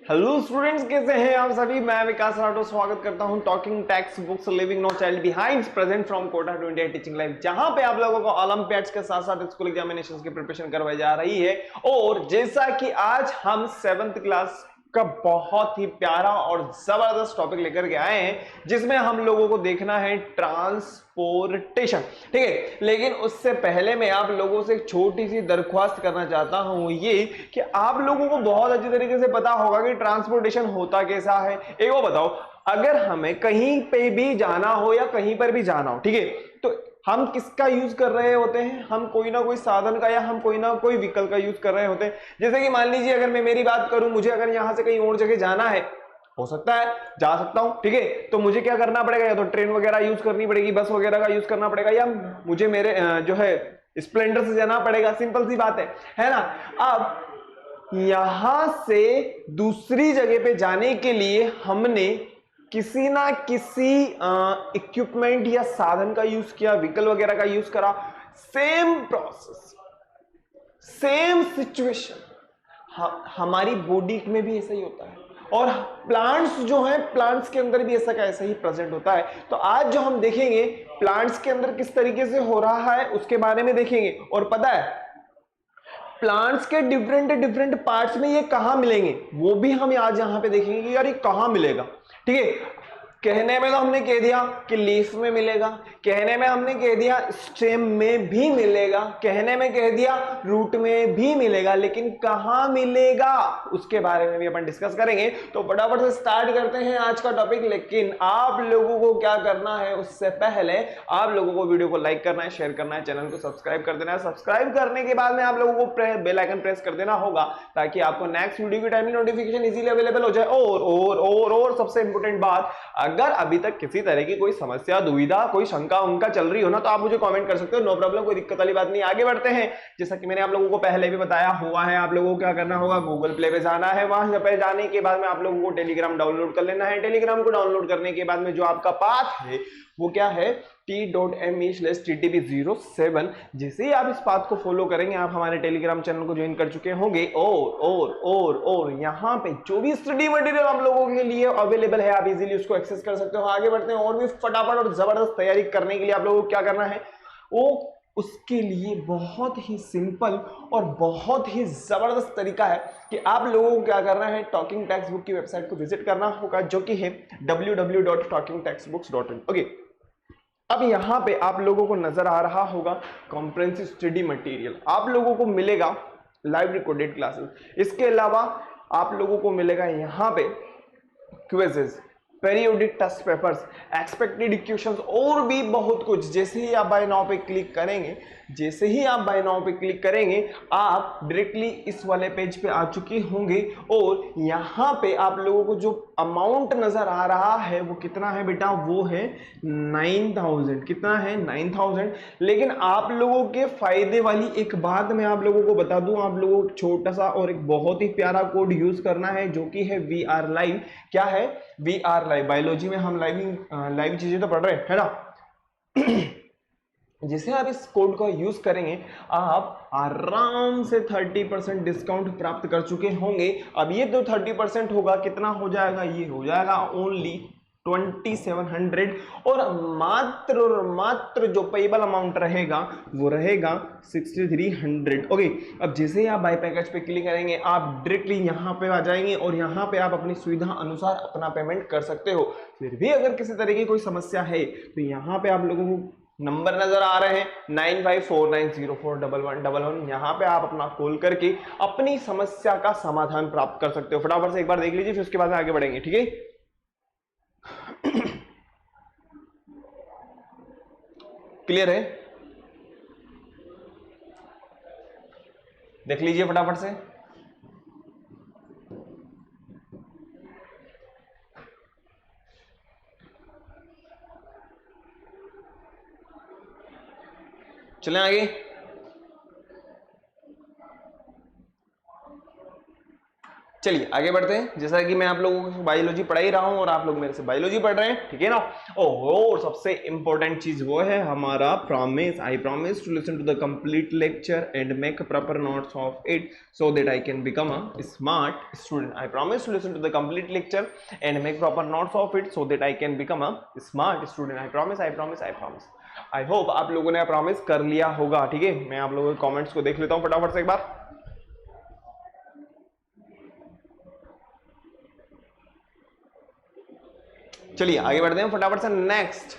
Hello students, कैसे हैं आप सभी। मैं विकास राठौर स्वागत करता हूं talking text books living no child behind present from Kota to India teaching life, जहां पे आप लोगों को ओलंपियाड्स के साथ साथ स्कूल एग्जामिनेशंस की प्रिपरेशन करवाई जा रही है। और जैसा कि आज हम 7th क्लास का बहुत ही प्यारा और जबरदस्त टॉपिक लेकर के आए हैं, जिसमें हम लोगों को देखना है ट्रांसपोर्टेशन। ठीक है, लेकिन उससे पहले मैं आप लोगों से एक छोटी सी दरख्वास्त करना चाहता हूं, ये कि आप लोगों को बहुत अच्छी तरीके से पता होगा कि ट्रांसपोर्टेशन होता कैसा है। एक वो बताओ, अगर हमें कहीं पे भी जाना हो या कहीं पर भी जाना हो, ठीक है, तो हम किसका यूज कर रहे होते हैं? हम कोई ना कोई साधन का या हम कोई ना कोई विकल्प का यूज कर रहे होते हैं। जैसे कि मान लीजिए, अगर मैं मेरी बात करूं, मुझे अगर यहां से कहीं और जगह जाना है, हो सकता है जा सकता हूं, ठीक है, तो मुझे क्या करना पड़ेगा? या तो ट्रेन वगैरह यूज करनी पड़ेगी, बस वगैरह का यूज करना पड़ेगा, या मुझे मेरे जो है स्प्लेंडर से जाना पड़ेगा। सिंपल सी बात है ना। अब यहां से दूसरी जगह पे जाने के लिए हमने किसी ना किसी इक्विपमेंट या साधन का यूज किया, व्हीकल वगैरह का यूज करा। सेम प्रोसेस, सेम सिचुएशन हमारी बॉडी में भी ऐसा ही होता है। और प्लांट्स जो हैं, प्लांट्स के अंदर भी ऐसा का ऐसा ही प्रेजेंट होता है। तो आज जो हम देखेंगे प्लांट्स के अंदर किस तरीके से हो रहा है उसके बारे में देखेंगे। और पता है, प्लांट्स के डिफरेंट डिफरेंट पार्ट्स में ये कहां मिलेंगे वो भी हम आज यहां पे देखेंगे कि यार ये कहां मिलेगा। ठीक है, कहने में तो हमने कह दिया कि लीफ में मिलेगा, कहने में हमने कह दिया स्टेम में भी मिलेगा, कहने में कह दिया रूट में भी मिलेगा, लेकिन कहां मिलेगा उसके बारे में भी अपन डिस्कस करेंगे। तो फटाफट से स्टार्ट करते हैं आज का टॉपिक। लेकिन आप लोगों को क्या करना है, उससे पहले आप लोगों को वीडियो को लाइक करना है, शेयर करना है, चैनल को सब्सक्राइब कर देना है। सब्सक्राइब करने के बाद में आप लोगों को बेल आइकन प्रेस कर देना होगा, ताकि आपको नेक्स्ट वीडियो की टाइमली नोटिफिकेशन इजीली अवेलेबल हो जाए। और सबसे इंपॉर्टेंट बात, अगर अभी तक किसी तरह की कोई समस्या, दुविधा, कोई शंका उनका चल रही हो ना, तो आप मुझे कमेंट कर सकते हो। नो प्रॉब्लम, कोई दिक्कत वाली बात नहीं। आगे बढ़ते हैं। जैसा कि मैंने आप लोगों को पहले भी बताया हुआ है, आप लोगों को क्या करना होगा, गूगल प्ले पे जाना है। वहां पे जाने के बाद में आप लोगों को टेलीग्राम डाउनलोड कर लेना है। टेलीग्राम को डाउनलोड करने के बाद में जो आपका पाथ है वो क्या है, t.me/ttb07। जैसे ही आप इस पाथ को फॉलो करेंगे, आप हमारे टेलीग्राम चैनल को ज्वाइन कर चुके होंगे। और यहाँ पे जो भी स्टडी मटेरियल आप लोगों के लिए अवेलेबल है, आप इजीली उसको एक्सेस कर सकते हो। आगे बढ़ते हैं, और भी फटाफट और जबरदस्त तैयारी करने के लिए आप लोगों को क्या करना है, वो उसके लिए बहुत ही सिंपल और बहुत ही जबरदस्त तरीका है कि आप लोगों को क्या करना है, टॉकिंग टेक्स्ट बुक की वेबसाइट को विजिट करना होगा, जो कि है www.talkingtextbooks.in। ओके, अब यहां पे आप लोगों को नजर आ रहा होगा कॉम्प्रिहेंसिव स्टडी मटेरियल। आप लोगों को मिलेगा लाइव रिकॉर्डेड क्लासेस, इसके अलावा आप लोगों को मिलेगा यहां पे quizzes, periodic test papers, expected equations और भी बहुत कुछ। जैसे ही आप बाय नाउ पे क्लिक करेंगे, जैसे ही आप बाय नाउ पे क्लिक करेंगे, आप डायरेक्टली इस वाले पेज पे आ चुके होंगे। और यहां पे आप लोगों को जो अमाउंट नजर आ रहा है वो कितना है बेटा, वो है 9000। कितना है, 9000। लेकिन आप लोगों के फायदे वाली एक बात मैं आप लोगों को बता दूं, आप लोगों को छोटा सा और एक बहुत ही प्यारा कोड यूज करना है, जो कि है VR लाइव। क्या है, VR लाइव। बायोलॉजी में हम लाइव चीजें तो पढ़ रहे हैं ना। जिसे आप इस कोड का यूज करेंगे, आप आराम से 30% डिस्काउंट प्राप्त कर चुके होंगे। अब ये तो 30% होगा, कितना हो जाएगा, ये हो जाएगा ओनली 2700। और मात्र जो पेबल अमाउंट रहेगा वो रहेगा 6300। ओके, अब जैसे ही आप बाय पैकेज पे क्लिक करेंगे, आप डायरेक्टली यहाँ पे आ जाएंगे और यहाँ पे आप अपनी सुविधा अनुसार अपना पेमेंट कर सकते हो। फिर भी अगर किसी तरह की कोई समस्या है, तो यहाँ पे आप लोगों को नंबर नजर आ रहे हैं 9549041111। यहां पे आप अपना कॉल करके अपनी समस्या का समाधान प्राप्त कर सकते हो। फटाफट से एक बार देख लीजिए, फिर उसके बाद आगे बढ़ेंगे। ठीक है, क्लियर है? देख लीजिए फटाफट से। चलें आगे। चलिए आगे बढ़ते हैं। जैसा कि मैं आप लोगों को बायोलॉजी पढ़ा ही रहा हूं और आप लोग मेरे से बायोलॉजी पढ़ रहे हैं, ठीक है ना। और सबसे इंपॉर्टेंट चीज वो है हमारा promise. I promise to listen to the complete lecture and make proper notes of it so that I can become a smart student. I promise to listen to the complete lecture and make proper notes of it so that I can become a smart student. I promise, I promise, I promise. I hope आप लोगों ने promise कर लिया होगा, ठीक है। मैं आप लोगों के कॉमेंट्स को देख लेता हूं फटाफट से एक बार। चलिए आगे बढ़ते हैं फटाफट से। नेक्स्ट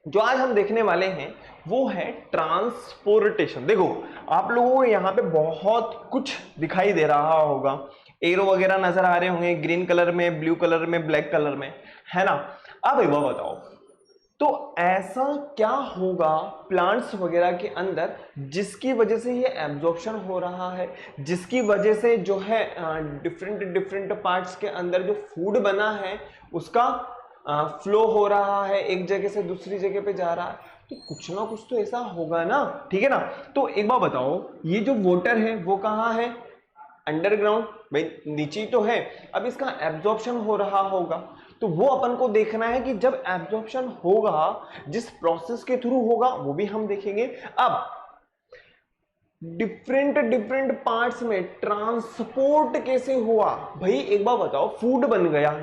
जो आज हम देखने वाले हैं वो है ट्रांसपोर्टेशन। देखो आप लोगों को यहां पे बहुत कुछ दिखाई दे रहा होगा, एरो वगैरह नजर आ रहे होंगे ग्रीन कलर में, ब्लू कलर में, ब्लैक कलर में, है ना। अब एक बात बताओ, तो ऐसा क्या होगा प्लांट्स वगैरह के अंदर जिसकी वजह से ये एब्जॉर्प्शन हो रहा है, जिसकी वजह से जो है डिफरेंट डिफरेंट पार्ट्स के अंदर जो फूड बना है उसका फ्लो हो रहा है, एक जगह से दूसरी जगह पे जा रहा है, तो कुछ ना कुछ तो ऐसा होगा ना, ठीक है ना। तो एक बार बताओ, ये जो वाटर है वो कहाँ है? अंडरग्राउंड, भाई नीचे तो है। अब इसका एब्जॉर्प्शन हो रहा होगा, तो वो अपन को देखना है कि जब एब्जॉर्प्शन होगा जिस प्रोसेस के थ्रू होगा वो भी हम देखेंगे। अब डिफरेंट डिफरेंट पार्ट्स में ट्रांसपोर्ट कैसे हुआ? भाई एक बार बताओ, फूड बन गया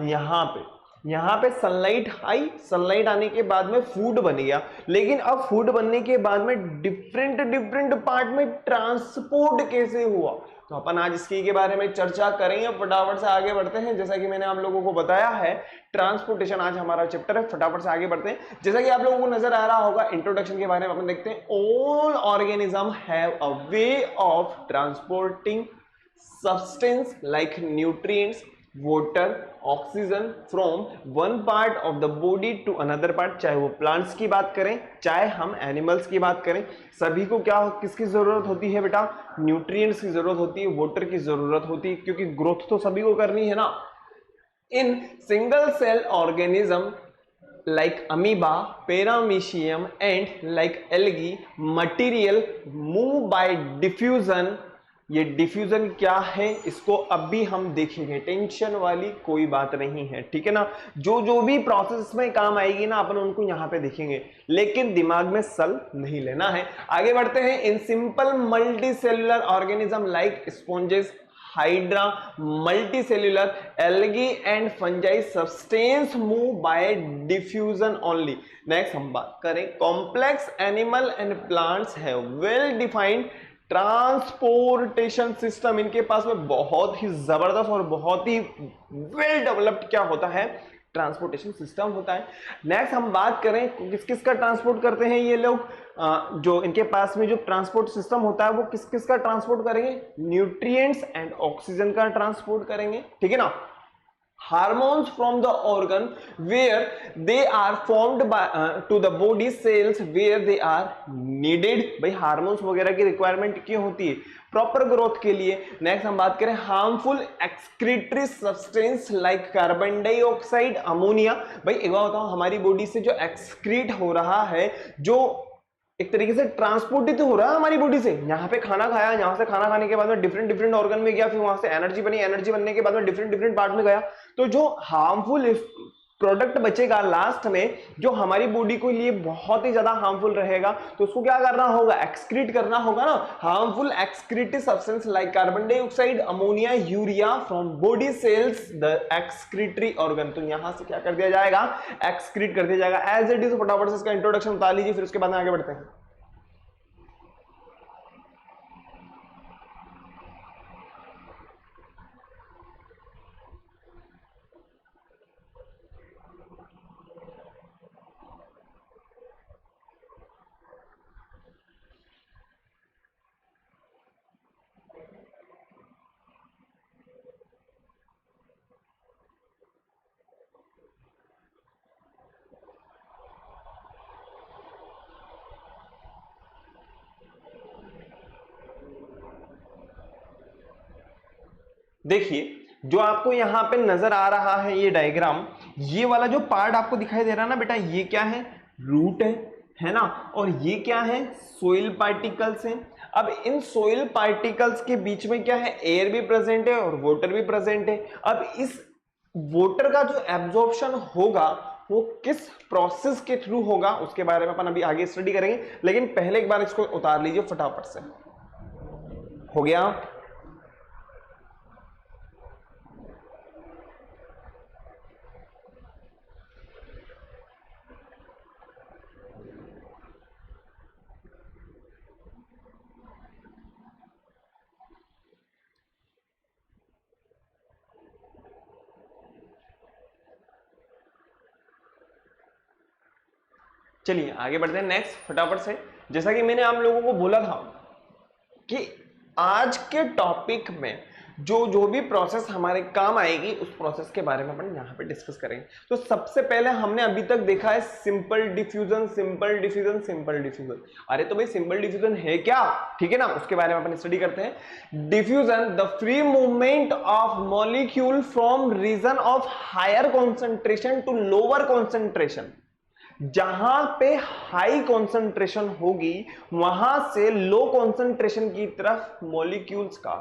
यहां पे सनलाइट आई, सनलाइट आने के बाद में फूड बन गया, लेकिन अब फूड बनने के बाद में डिफरेंट डिफरेंट पार्ट में ट्रांसपोर्ट कैसे हुआ? तो अपन आज इसकी के बारे में चर्चा करेंगे। फटाफट से आगे बढ़ते हैं। जैसा कि मैंने आप लोगों को बताया है ट्रांसपोर्टेशन आज हमारा चैप्टर है। फटाफट से आगे बढ़ते हैं। जैसा कि आप लोगों को नजर आ रहा होगा इंट्रोडक्शन के बारे में अपन देखते हैं। All organism have a way of transporting substance like nutrients, water, oxygen from one part of the body to another part. चाहे वो प्लांट्स की बात करें, चाहे हम एनिमल्स की बात करें, सभी को क्या किसकी जरूरत होती है बेटा? न्यूट्रिएंट्स की जरूरत होती है, वाटर की जरूरत होती है, क्योंकि ग्रोथ तो सभी को करनी है ना। In single cell organism like amoeba, paramecium and like algae material move by diffusion। ये डिफ्यूजन क्या है इसको अब भी हम देखेंगे, टेंशन वाली कोई बात नहीं है, ठीक है ना। जो जो भी प्रोसेस में काम आएगी ना अपन उनको यहां पे देखेंगे, लेकिन दिमाग में सल नहीं लेना है। आगे बढ़ते हैं। In simple multi cellular organism like sponges, hydra, multicellular, algae and fungi substance move by diffusion only। Next हम बात करें कॉम्प्लेक्स एनिमल एंड प्लांट्स है वेल डिफाइंड ट्रांसपोर्टेशन सिस्टम। इनके पास में बहुत ही जबरदस्त और बहुत ही वेल डेवलप्ड क्या होता है? ट्रांसपोर्टेशन सिस्टम होता है। नेक्स्ट हम बात करें किस किस का ट्रांसपोर्ट करते हैं ये लोग, जो इनके पास में जो ट्रांसपोर्ट सिस्टम होता है वो किस किस का ट्रांसपोर्ट करेंगे? न्यूट्रिएंट्स एंड ऑक्सीजन का ट्रांसपोर्ट करेंगे, ठीक है ना। Hormones from the organ where they are formed by to the body cells where they are needed. भाई हार्मोन्स वगैरह की रिक्वायरमेंट क्यों होती है? प्रॉपर ग्रोथ के लिए। नेक्स्ट हम बात करें harmful excretory substance like carbon dioxide, ammonia. भाई एक बार बताओ, हमारी बॉडी से जो एक्सक्रीट हो रहा है, जो एक तरीके से ट्रांसपोर्ट ही तो हो रहा है हमारी बॉडी से। यहाँ पे खाना खाया, यहाँ से खाना खाने के बाद में डिफरेंट डिफरेंट ऑर्गन में गया, फिर वहां से एनर्जी बनी, एनर्जी बनने के बाद में डिफरेंट डिफरेंट पार्ट में गया। तो जो हार्मफुल प्रोडक्ट बचेगा लास्ट में, जो हमारी बॉडी के लिए बहुत ही ज्यादा हार्मफुल रहेगा, तो उसको क्या करना होगा? एक्सक्रीट करना होगा ना। Harmful excretive substance like carbon dioxide, ammonia, urea from body cells the excretory organ. तो यहां से क्या कर दिया जाएगा? एक्सक्रीट कर दिया जाएगा एज इट इज। फटाफट से इसका इंट्रोडक्शन बता लीजिए, फिर उसके बाद में आगे बढ़ते हैं। देखिए जो आपको यहां पे नजर आ रहा है ये डायग्राम, ये वाला जो पार्ट आपको दिखाई दे रहा है ना बेटा, ये क्या है? रूट है ना। और ये क्या है? सोइल पार्टिकल्स हैं। अब इन सोइल पार्टिकल्स के बीच में क्या है, एयर भी प्रेजेंट है और वाटर भी प्रेजेंट है। अब इस वाटर का जो एब्जॉर्प्शन होगा वो किस प्रोसेस के थ्रू होगा उसके बारे में अपन अभी आगे स्टडी करेंगे, लेकिन पहले एक बार इसको उतार लीजिए फटाफट से। हो गया? चलिए आगे बढ़ते हैं नेक्स्ट फटाफट से। जैसा कि मैंने आप लोगों को बोला था कि आज के टॉपिक में जो भी प्रोसेस हमारे काम आएगी उस प्रोसेस के बारे में अपन यहाँ पे डिस्कस करेंगे। तो सबसे पहले हमने अभी तक देखा है simple diffusion, simple diffusion, simple diffusion. अरे तो भाई सिंपल डिफ्यूजन है क्या, ठीक है ना, उसके बारे में अपन स्टडी करते हैं। Diffusion the free movement of molecule from region of higher concentration to lower concentration. जहां पे हाई कॉन्सेंट्रेशन होगी वहां से लो कॉन्सेंट्रेशन की तरफ मॉलिक्यूल्स का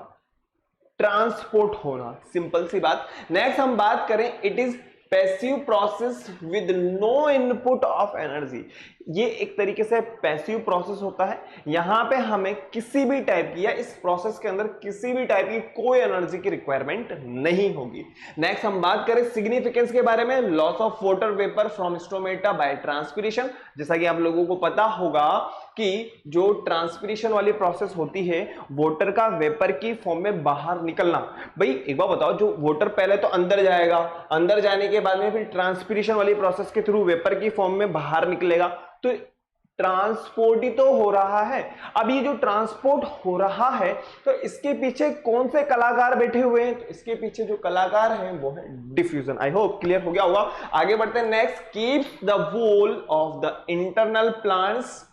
ट्रांसपोर्ट होना, सिंपल सी बात। नेक्स्ट हम बात करें, it is passive process with no input of energy. ये एक तरीके से पैसिव प्रोसेस होता है, यहां पे हमें किसी भी टाइप की या इस प्रोसेस के अंदर किसी भी टाइप की कोई एनर्जी की रिक्वायरमेंट नहीं होगी। नेक्स्ट हम बात करें सिग्निफिकेंस के बारे में, loss of water vapour from stomata by transpiration. जैसा कि आप लोगों को पता होगा कि जो ट्रांसपिरेशन वाली प्रोसेस होती है, वाटर का वेपर की फॉर्म में बाहर निकलना। भाई एक बार बताओ, जो वाटर पहले तो अंदर जाएगा, अंदर जाने के बाद में फिर ट्रांसपिरेशन वाली प्रोसेस के थ्रू वेपर की फॉर्म में बाहर निकलेगा, तो ट्रांसपोर्ट ही तो हो रहा है। अब ये जो ट्रांसपोर्ट हो रहा है तो इसके पीछे कौन से कलाकार बैठे हुए हैं, तो इसके पीछे जो कलाकार हैं वो है डिफ्यूजन। आई होप क्लियर हो गया होगा। आगे बढ़ते हैं next, keeps the wall of the internal plants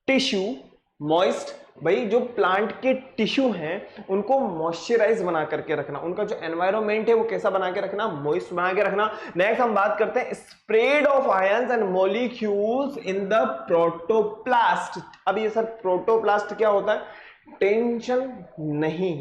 tissue moist. भाई जो प्लांट के टिश्यू हैं उनको मॉइस्चराइज बना करके रखना, उनका जो एनवायरनमेंट है वो कैसा बना के रखना, मॉइस्ट बना के रखना। नेक्स्ट हम बात करते हैं spread of ions and molecules in the protoplast. अब ये सर प्रोटोप्लास्ट क्या होता है, टेंशन नहीं,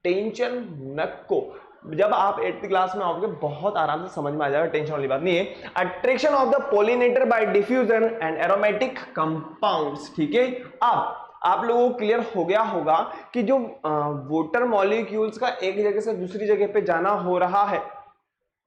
टेंशन नको, जब आप 8th क्लास में आओगे बहुत आराम से समझ में आ जाएगा, टेंशन वाली बात नहीं है। Attraction of the pollinator bye diffusion and aromatic compounds, ठीक है। अब आप लोगों को क्लियर हो गया होगा कि जो वाटर मॉलिक्यूल्स का एक जगह से दूसरी जगह पे जाना हो रहा है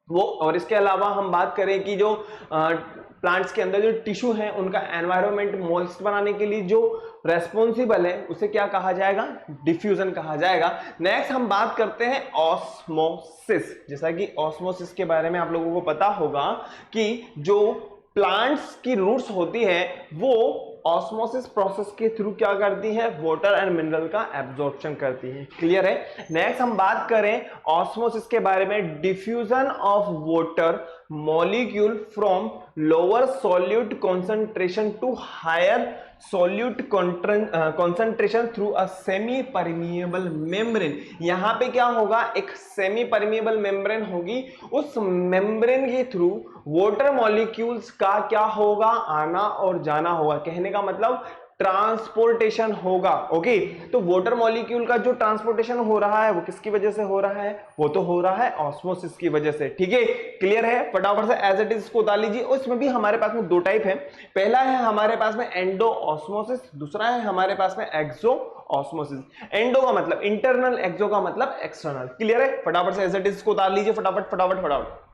वो, और इसके अलावा हम बात करें कि जो प्लांट्स के अंदर जो टिश्यू है उनका एनवायरनमेंट मॉइस्ट बनाने के लिए जो रेस्पॉन्सिबल है उसे क्या कहा जाएगा, डिफ्यूजन कहा जाएगा। नेक्स्ट हम बात करते हैं ऑस्मोसिस। जैसा कि ऑस्मोसिस के बारे में आप लोगों को पता होगा कि जो प्लांट्स की रूट्स होती है वो ऑस्मोसिस प्रोसेस के थ्रू क्या करती है, वाटर एंड मिनरल का एब्जॉर्प्शन करती है। क्लियर है। नेक्स्ट हम बात करें ऑस्मोसिस के बारे में, diffusion of water molecule from lower solute concentration to higher solute concentration through a semi permeable membrane. यहां पे क्या होगा, एक सेमी परमिएबल मेम्ब्रेन होगी, उस मेम्ब्रेन के थ्रू वाटर मॉलिक्यूल्स का क्या होगा, आना और जाना होगा। कहने का मतलब ट्रांसपोर्टेशन होगा। ओके, तो वाटर मॉलिक्यूल का जो ट्रांसपोर्टेशन हो रहा है वो किसकी वजह से हो रहा है, वो तो हो रहा है ऑस्मोसिस की वजह से। ठीक है, क्लियर है। फटाफट से एज इट इज इसको उतार लीजिए। उसमें भी हमारे पास में दो टाइप है, पहला है हमारे पास में एंडो ऑस्मोसिस, दूसरा है हमारे पास में एक्सो ऑस्मोसिस। एंडो का मतलब इंटरनल, एक्सो का मतलब एक्सटर्नल। क्लियर है। फटाफट से एज इट इज इसको उतार लीजिए, फटाफट फटाफट फटाफट।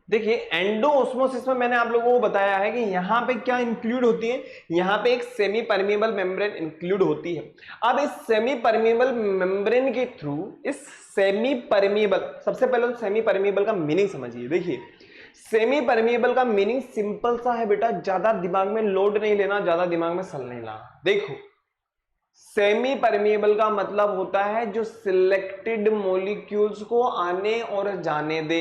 देखिए एंडो ऑस्मोसिस में मैंने आप लोगों को बताया है कि यहां पे क्या इंक्लूड होती है, यहां पे एक सेमी परमिएबल मेम्ब्रेन इंक्लूड होती है। अब इस सेमी परमिएबल मेम्ब्रेन के थ्रू, इस सेमी परमिएबल, सबसे पहले तो सेमी परमिएबल का मीनिंग समझिए। देखिए सेमी परमिएबल का मीनिंग सिंपल सा है बेटा, ज्यादा दिमाग में लोड नहीं लेना, ज्यादा दिमाग में सल नहीं लाना। देखो सेमी परमिएबल का मतलब होता है जो सिलेक्टेड मॉलिक्यूल्स को आने और जाने दे,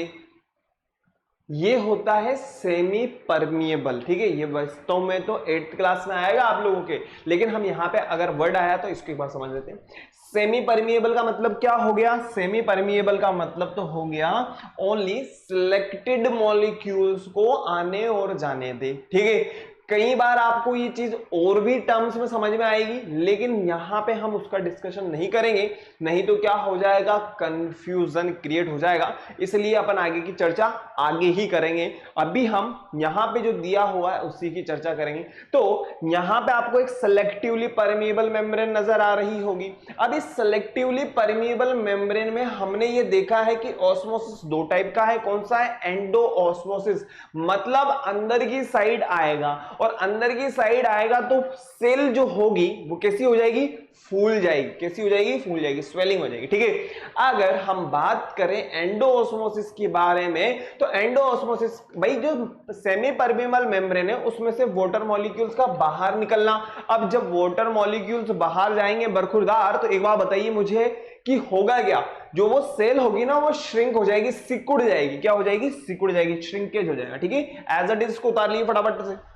ये होता है सेमी परमिएबल। ठीक है, ये वास्तव में तो 8th क्लास में आएगा आप लोगों के, लेकिन हम यहां पे अगर वर्ड आया तो इसको एक बार समझ लेते हैं। सेमी परमिएबल का मतलब क्या हो गया? सेमी परमिएबल का मतलब तो हो गया ओनली सिलेक्टेड मॉलिक्यूल्स को आने और जाने दे। ठीक है, कई बार आपको ये चीज और भी टर्म्स में समझ में आएगी, लेकिन यहां पे हम उसका डिस्कशन नहीं करेंगे, नहीं तो क्या हो जाएगा, कंफ्यूजन क्रिएट हो जाएगा। इसलिए अपन आगे की चर्चा आगे ही करेंगे, अभी हम यहां पे जो दिया हुआ है उसी की चर्चा करेंगे। तो यहां पे आपको एक सेलेक्टिवली परमिएबल मेम्ब्रेन नजर आ रही होगी। अब इस सेलेक्टिवली परमिएबल मेम्ब्रेन में हमने ये देखा है कि ऑस्मोसिस दो टाइप का है। कौन सा है? एंडो ऑस्मोसिस, मतलब अंदर की साइड आएगा, और अंदर की साइड आएगा तो सेल जो होगी वो कैसी हो जाएगी? फूल जाएगी। कैसी हो जाएगी? फूल जाएगी, स्वेलिंग हो जाएगी। ठीक है, अगर हम बात करें एंडोऑस्मोसिस के बारे में, तो एंडोऑस्मोसिस भाई जो सेमी परमिएबल मेम्ब्रेन है उसमें से वाटर मॉलिक्यूल्स का बाहर निकलना। अब जब वाटर मॉलिक्यूल्स बाहर जाएंगे बरखुरदार, तो एक बार बताइए मुझे कि होगा क्या? जो वो सेल होगी ना वो श्रिंक हो जाएगी, सिकुड़ जाएगी। क्या हो जाएगी? सिकुड़ जाएगी, श्रिंकेज हो जाएगा। ठीक है, एज इट इज को उतार लिए फटाफट से।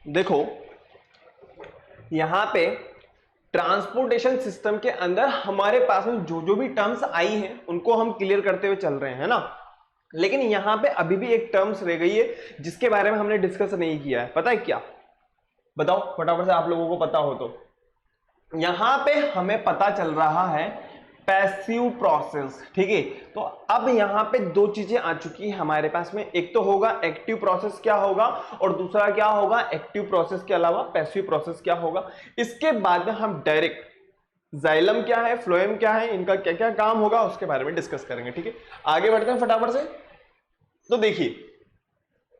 देखो यहां पे ट्रांसपोर्टेशन सिस्टम के अंदर हमारे पास में जो जो भी टर्म्स आई हैं उनको हम क्लियर करते हुए चल रहे हैं ना, लेकिन यहां पे अभी भी एक टर्म्स रह गई है जिसके बारे में हमने डिस्कस नहीं किया है। पता है क्या? बताओ फटाफट से, आप लोगों को पता हो तो। यहां पे हमें पता चल रहा है पैसिव प्रोसेस। ठीक है, तो अब यहां पे दो चीजें आ चुकी है हमारे पास में, एक तो होगा एक्टिव प्रोसेस क्या होगा, और दूसरा क्या होगा, एक्टिव प्रोसेस के अलावा पैसिव प्रोसेस क्या होगा। इसके बाद में हम डायरेक्ट जाइलम क्या है, फ्लोएम क्या है, इनका क्या क्या काम होगा उसके बारे में डिस्कस करेंगे। ठीक है, आगे बढ़ते हैं फटाफट से। तो देखिए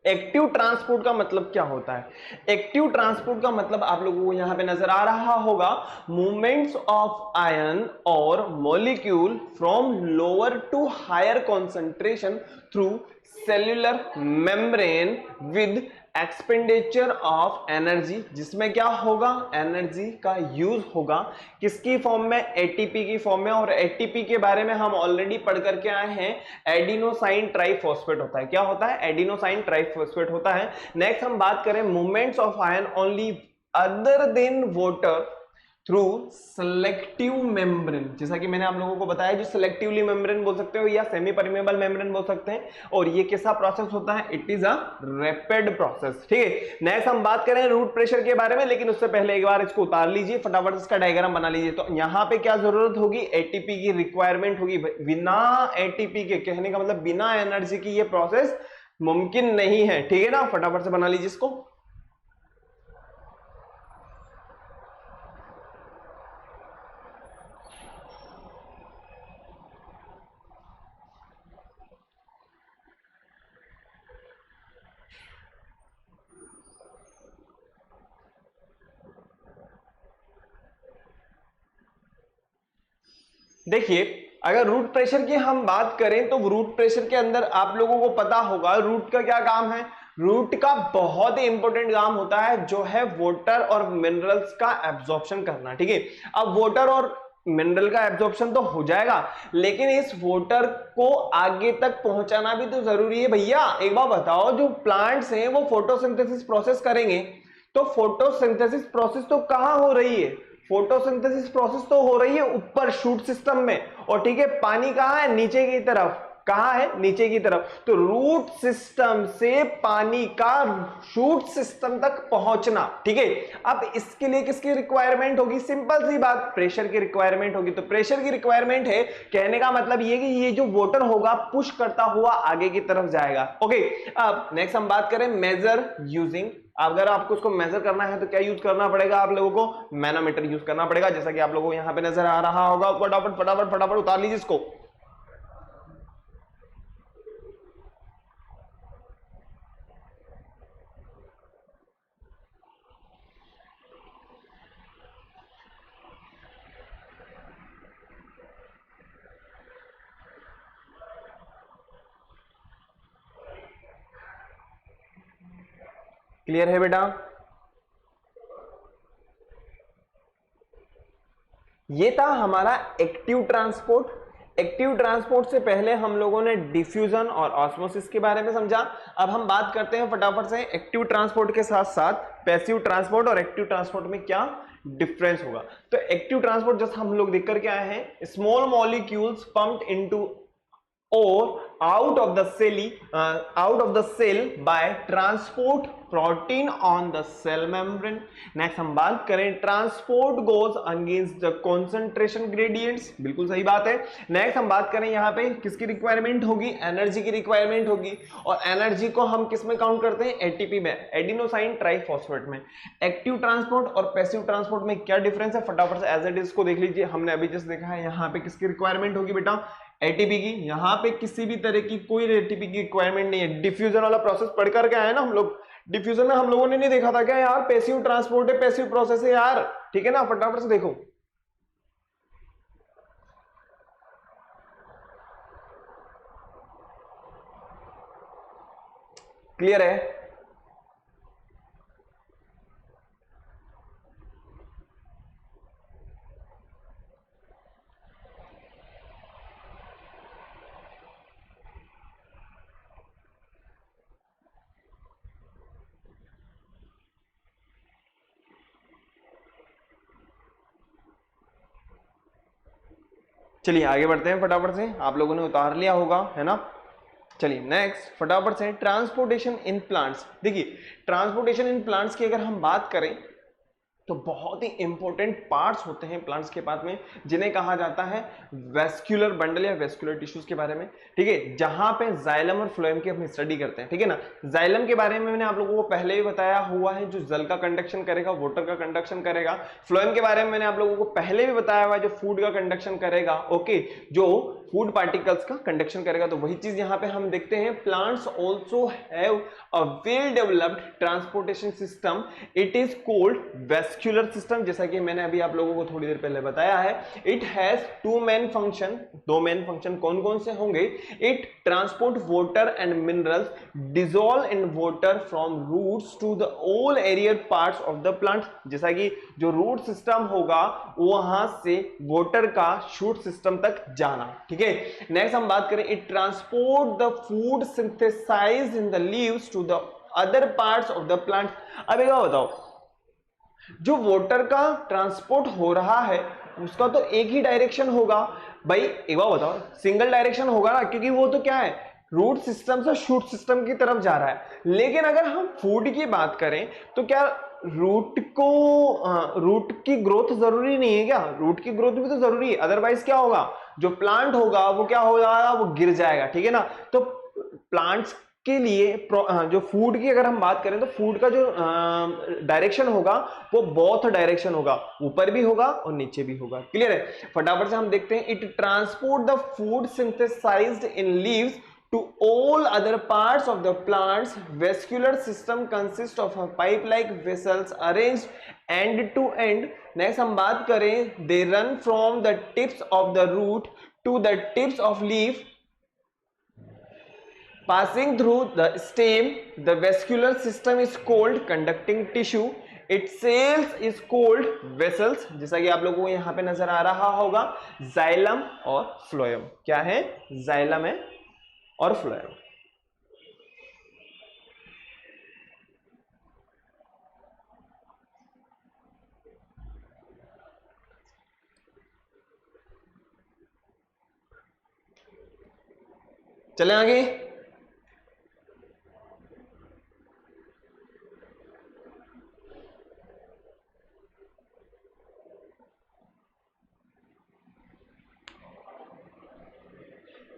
एक्टिव ट्रांसपोर्ट का मतलब क्या होता है? एक्टिव ट्रांसपोर्ट का मतलब आप लोगों को यहां पे नजर आ रहा होगा, मूवमेंट्स ऑफ आयन और molecule from lower to higher concentration through cellular membrane with expenditure of energy, जिसमें क्या होगा, एनर्जी का यूज होगा। किसकी फॉर्म में? एटीपी की फॉर्म में। और एटीपी के बारे में हम ऑलरेडी पढ़ करके आए हैं, एडिनोसाइन ट्राइफॉस्फेट होता है। क्या होता है? एडिनोसाइन ट्राइफॉस्फेट होता है। नेक्स्ट हम बात करें movements of ion only other than water through selective membrane, जैसा कि मैंने आप लोगों को बताया, जो सेलेक्टिवली मेम्ब्रेन बोल सकते हो या सेमी परमिएबल मेम्ब्रेन बोल सकते हैं। और ये कैसा प्रोसेस होता है? It is a rapid process. ठीक है, नेक्स्ट हम बात करें रूट प्रेशर के बारे में, लेकिन उससे पहले एक बार इसको उतार लीजिए फटाफट, इसका डायग्राम बना लीजिए। तो यहां पे क्या जरूरत होगी? एटीपी की रिक्वायरमेंट होगी। बिना एटीपी के, कहने का मतलब बिना एनर्जी की ये प्रोसेस मुमकिन नहीं है। ठीक है ना, फटाफट से बना लीजिए इसको। देखिए अगर रूट प्रेशर की हम बात करें तो रूट प्रेशर के अंदर आप लोगों को पता होगा रूट का क्या काम है। रूट का बहुत ही इंपॉर्टेंट काम होता है जो है वाटर और मिनरल्स का एब्जॉर्प्शन करना। ठीक है, अब वाटर और मिनरल का एब्जॉर्प्शन तो हो जाएगा, लेकिन इस वाटर को आगे तक पहुंचाना भी तो जरूरी है भैया। एक बार बताओ, जो प्लांट्स हैं वो फोटोसिंथेसिस प्रोसेस करेंगे, तो फोटोसिंथेसिस प्रोसेस तो कहां हो रही है? फोटोसिंथेसिस प्रोसेस तो हो रही है ऊपर शूट सिस्टम में, और ठीक है पानी कहां है? नीचे की तरफ। कहां है? नीचे की तरफ। तो रूट सिस्टम से पानी का शूट सिस्टम तक पहुंचना। ठीक है, अब इसके लिए किसकी रिक्वायरमेंट होगी? सिंपल सी बात, प्रेशर की रिक्वायरमेंट होगी। तो प्रेशर की रिक्वायरमेंट है, कहने का मतलब ये कि ये जो वाटर होगा पुश करता हुआ आगे की तरफ जाएगा। ओके, अब नेक्स्ट हम बात करें मेजर यूजिंग। अगर आपको उसको मेजर करना है तो क्या यूज करना पड़ेगा आप लोगों को? मैनोमीटर यूज करना पड़ेगा, जैसा कि आप लोगों को यहां पे नजर आ रहा होगा। फटाफट फटाफट फटाफट उतार लीजिए इसको। क्लियर है बेटा? ये था हमारा एक्टिव ट्रांसपोर्ट। एक्टिव ट्रांसपोर्ट से पहले हम लोगों ने डिफ्यूजन और ऑस्मोसिस के बारे में समझा। अब हम बात करते हैं फटाफट से एक्टिव ट्रांसपोर्ट के साथ साथ पैसिव ट्रांसपोर्ट और एक्टिव ट्रांसपोर्ट में क्या डिफरेंस होगा। तो एक्टिव ट्रांसपोर्ट जैसा हम लोग देख करके आए हैं, small molecules pumped into or out of the cell by transport protein on the cell membrane। Next हम बात करें transport goes against the concentration gradients, बिल्कुल सही बात है। नेक्स्ट हम बात करें यहाँ पे किसकी रिक्वायरमेंट होगी, एनर्जी की रिक्वायरमेंट होगी, और एनर्जी को हम किस में काउंट करते हैं, एटीपी में, एडिनोसाइन ट्राइफॉस्फेट में। एक्टिव ट्रांसपोर्ट और पैसिव ट्रांसपोर्ट में क्या डिफरेंस है, फटाफट से एज इट इज को देख लीजिए। हमने अभी जस्ट देखा है यहाँ पे किसकी रिक्वायरमेंट होगी बेटा, एटीपी की। यहाँ पे किसी भी तरह की कोई एटीपी की रिक्वायरमेंट नहीं है। डिफ्यूजन वाला प्रोसेस पढ़ करके आए ना हम लोग, डिफ्यूजन में हम लोगों ने नहीं देखा था क्या यार, पैसिव ट्रांसपोर्ट है, पैसिव प्रोसेस है यार, ठीक है ना, फटाफट से देखो। क्लियर है? चलिए आगे बढ़ते हैं फटाफट से, आप लोगों ने उतार लिया होगा, है ना। चलिए नेक्स्ट फटाफट से ट्रांसपोर्टेशन इन प्लांट्स। देखिए ट्रांसपोर्टेशन इन प्लांट्स की अगर हम बात करें तो बहुत ही इंपॉर्टेंट पार्ट्स होते हैं प्लांट्स के पास में, जिन्हें कहा जाता है वेस्क्यूलर बंडल या वेस्क्यूलर टिश्यूज के बारे में, ठीक है, जहां पे जाइलम और फ्लोएम की हम स्टडी करते हैं, ठीक है ना। जाइलम के बारे में मैंने आप लोगों को पहले ही बताया हुआ है, जो जल का कंडक्शन करेगा, वाटर का कंडक्शन करेगा। फ्लोएम के बारे में मैंने आप लोगों को पहले भी बताया हुआ है, जो फूड का कंडक्शन करेगा, ओके, जो फूड पार्टिकल्स का कंडक्शन करेगा। तो वही चीज यहां पे हम देखते हैं, plants also have a well developed transportation system, it is cold vascular system. जैसा कि मैंने अभी आप लोगों को थोड़ी देर पहले बताया है, it has two main function. दो मेन फंक्शन कौन कौन से होंगे, it transport water and minerals dissolve in water from roots to the all aerial parts of the plant. जैसा कि जो रूट सिस्टम होगा वहां से वाटर का शूट सिस्टम तक जाना, ठीक है। नेक्स्ट हम बात करें, it transport the food synthesised in the leaves to the other parts of the plant. अब एक बताओ, जो वाटर का ट्रांसपोर्ट हो रहा है उसका तो एक ही डायरेक्शन होगा भाई, एक बार बताओ, सिंगल डायरेक्शन होगा ना, क्योंकि वो तो क्या है, रूट सिस्टम से शूट सिस्टम की तरफ जा रहा है। लेकिन अगर हम फूड की बात करें तो क्या रूट की ग्रोथ जरूरी नहीं है क्या, रूट की ग्रोथ भी तो जरूरी है, अदरवाइज क्या होगा, जो प्लांट होगा वो क्या हो जाएगा, वो गिर जाएगा, ठीक है ना। तो प्लांट्स के लिए जो फूड की अगर हम बात करें तो फूड का जो डायरेक्शन होगा वो बोथ डायरेक्शन होगा, ऊपर भी होगा और नीचे भी होगा। क्लियर है? फटाफट से हम देखते हैं, it transport the food synthesised in leaves to all other parts of the plant's vascular system consists of a pipe-like vessels arranged end to end। Next हम बात करें, they run from the tips of the root to the tips of leaf passing through the stem। The vascular system is called conducting tissue, its cells is called vessels। जैसा कि आप लोगों को यहाँ पे नजर आ रहा होगा, जाइलम और फ्लोएम। क्या है? जाइलम है और फ्लोएम। चलें आगे।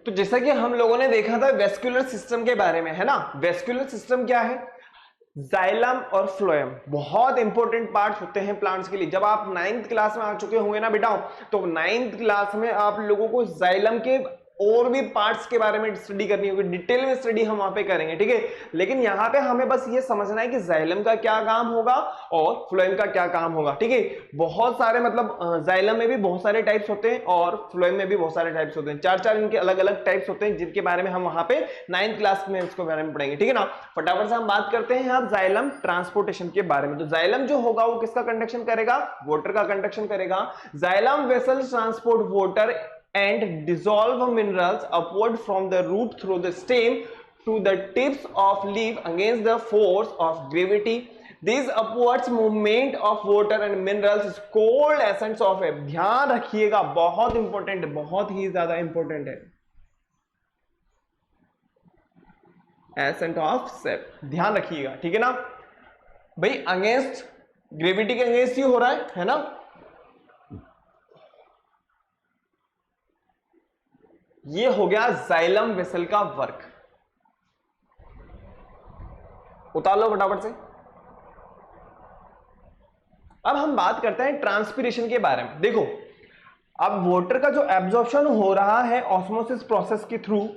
तो जैसा कि हम लोगों ने देखा था वेस्क्यूलर सिस्टम के बारे में, है ना। वेस्क्यूलर सिस्टम क्या है, जाइलम और फ्लोएम बहुत इंपॉर्टेंट पार्ट्स होते हैं प्लांट्स के लिए। जब आप 9th क्लास में आ चुके होंगे ना बेटा, तो 9th क्लास में आप लोगों को जाइलम के और भी पार्ट्स के बारे में स्टडी करनी होगी, डिटेल में स्टडी हम वहां पे करेंगे, ठीक है। लेकिन यहाँ पे हमें बस ये समझना है कि जाइलम का क्या काम होगा और फ्लोएम का क्या काम होगा, ठीक है। बहुत सारे मतलब जाइलम में भी बहुत सारे टाइप्स होते हैं और फ्लोएम में भी बहुत सारे टाइप्स होते हैं, चार चार इनके अलग अलग टाइप्स होते हैं, जिनके बारे में हम वहां पे 9th क्लास में इसको बारे में पढ़ेंगे, ठीक है ना। फटाफट से हम बात करते हैं यहाँ जाइलम ट्रांसपोर्टेशन के बारे में। तो जाइलम जो होगा वो किसका कंडक्शन करेगा, वाटर का कंडक्शन करेगा। Xylem vessels transport water and dissolve minerals upward from the root through the stem to the tips of leaf against the force of gravity. This upwards movement of water and minerals is called essence of air. ध्यान रखिएगा, बहुत important है, बहुत ही ज्यादा important है, ascent of सेप, ध्यान रखिएगा, ठीक है ना भाई। अगेंस्ट ग्रेविटी के अगेंस्ट ही हो रहा है ना। ये हो गया जाइलम वेसल का वर्क, उतार लो फटाफट से। अब हम बात करते हैं ट्रांसपिरेशन के बारे में। देखो, अब वाटर का जो एब्जॉर्प्शन हो रहा है ऑस्मोसिस प्रोसेस के थ्रू,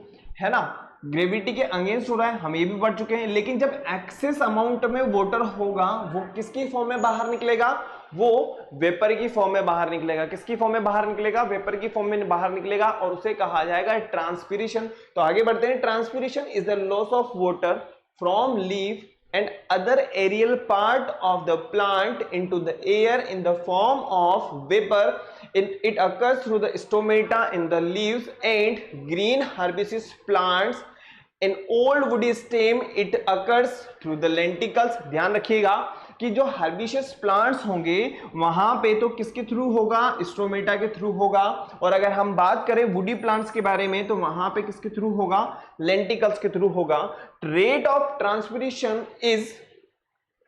है ना, ग्रेविटी के अगेंस्ट हो रहा है, हम ये भी पढ़ चुके हैं। लेकिन जब एक्सेस अमाउंट में वाटर होगा, वो किसकी फॉर्म में बाहर निकलेगा, वो वेपर की फॉर्म में बाहर निकलेगा। किसकी फॉर्म में बाहर निकलेगा, वेपर की फॉर्म में बाहर निकलेगा, और उसे कहा जाएगा ट्रांसपिरेशन। तो आगे बढ़ते हैं। Transpiration is the loss of water from leaf and other aerial part of the plant into the air in the form of vapor. It occurs through the stomata in the leaves and green herbaceous plants. In old woody stem it occurs through the lenticles. ध्यान रखिएगा कि जो हर्बिशियस plants होंगे वहां पे तो किसके through होगा, स्टोमेटा के थ्रू होगा। और अगर हम बात करें वुडी प्लांट्स के बारे में तो वहां पे किसके थ्रू होगा, लेंटिकल्स के थ्रू होगा। Rate of transpiration is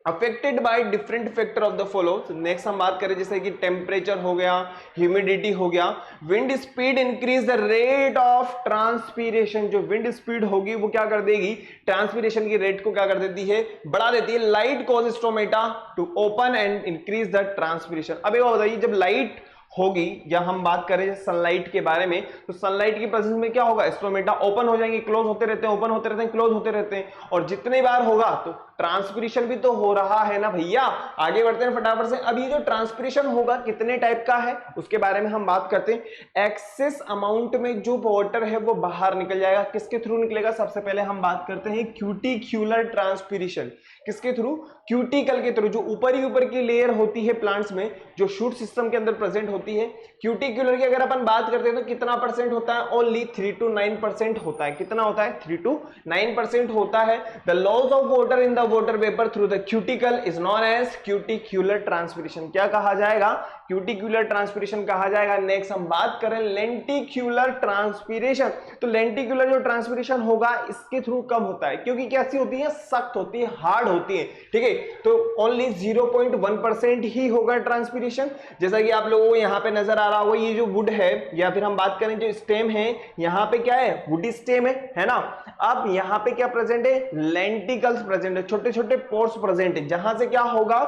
affected by different factor of the follow. Next हम बात करें जैसे कि टेम्परेचर हो गया, ह्यूमिडिटी हो गया, wind speed increase the rate of transpiration. जो विंड स्पीड होगी वो क्या कर देगी, ट्रांसपीरेशन की रेट को क्या कर देती है, बढ़ा देती है। Light cause stomata to open and increase the transpiration. अब एक बात बताइए, जब लाइट होगी या हम बात करें सनलाइट के बारे में, तो सनलाइट की प्रेजेंस में क्या होगा, स्टोमेटा ओपन हो जाएंगे, क्लोज होते रहते हैं, ओपन होते रहते हैं, क्लोज होते रहते हैं। और जितनी बार होगा तो ट्रांसपिरेशन भी तो हो रहा है ना भैया। आगे बढ़ते हैं फटाफट से। अब ये जो ट्रांसपिरेशन होगा कितने टाइप का है उसके बारे में हम बात करते हैं। एक्सेस अमाउंट में जो वाटर है वो बाहर निकल जाएगा, किसके थ्रू निकलेगा, सबसे पहले हम बात करते हैं क्यूटिक्यूलर ट्रांसपिरेशन। किसके थ्रू, क्यूटिकल के थ्रू। जो ऊपर की लेयर होती है प्लांट्स में, जो शूट सिस्टम के अंदर प्रेजेंट होती है, क्यूटिक्यूलर की अगर अपन बात करते हैं तो कितना परसेंट होता है, ओनली 3 to 9% होता है। कितना होता है, 3 to 9% होता है। The loss of water in the water vapour through the cuticle is known as cuticular transpiration. क्या कहा जाएगा, क्यूटिक्यूलर ट्रांसपिरेशन कहा जाएगा। नेक्स्ट हम बात करें लेंटिक्यूलर ट्रांसपिरेशन। तो लेंटिक्यूलर जो ट्रांसपिरेशन होगा इसके थ्रू कम होता है, क्योंकि कैसी होती है, सख्त होती है, हार्ड होती है, ठीक है। तो ओनली 0.1% ही होगा ट्रांसपिरेशन। जैसा कि आप लोगों को यहाँ पे नजर आ रहा होगा, ये जो वुड है या फिर हम बात करें जो स्टेम है, यहाँ पे क्या है, वुडी स्टेम है ना। अब यहाँ पे क्या प्रेजेंट है, लेंटिकल्स प्रेजेंट है, छोटे छोटे पोर्स प्रेजेंट है, जहां से क्या होगा,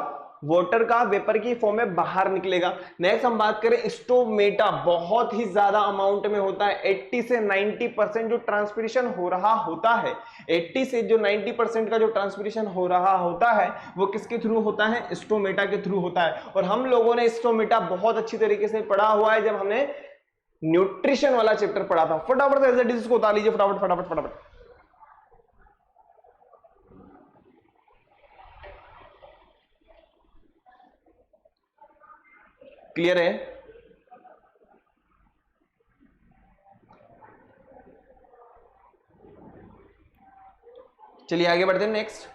वाटर का वेपर की फॉर्म में बाहर निकलेगा। नेक्स्ट हम बात करें स्टोमेटा, बहुत ही ज्यादा अमाउंट में होता है, 80 से 90% जो ट्रांसपिरेशन हो रहा होता है, 80 से जो 90% का जो ट्रांसपिरेशन हो रहा होता है वो किसके थ्रू होता है, स्टोमेटा के थ्रू होता है। और हम लोगों ने स्टोमेटा बहुत अच्छी तरीके से पढ़ा हुआ है जब हमने न्यूट्रिशन वाला चैप्टर पढ़ा था। फटाफट से डिजीज को उतार लीजिए, फटाफट फटाफट फटाफट। क्लियर है, चलिए आगे बढ़ते हैं। नेक्स्ट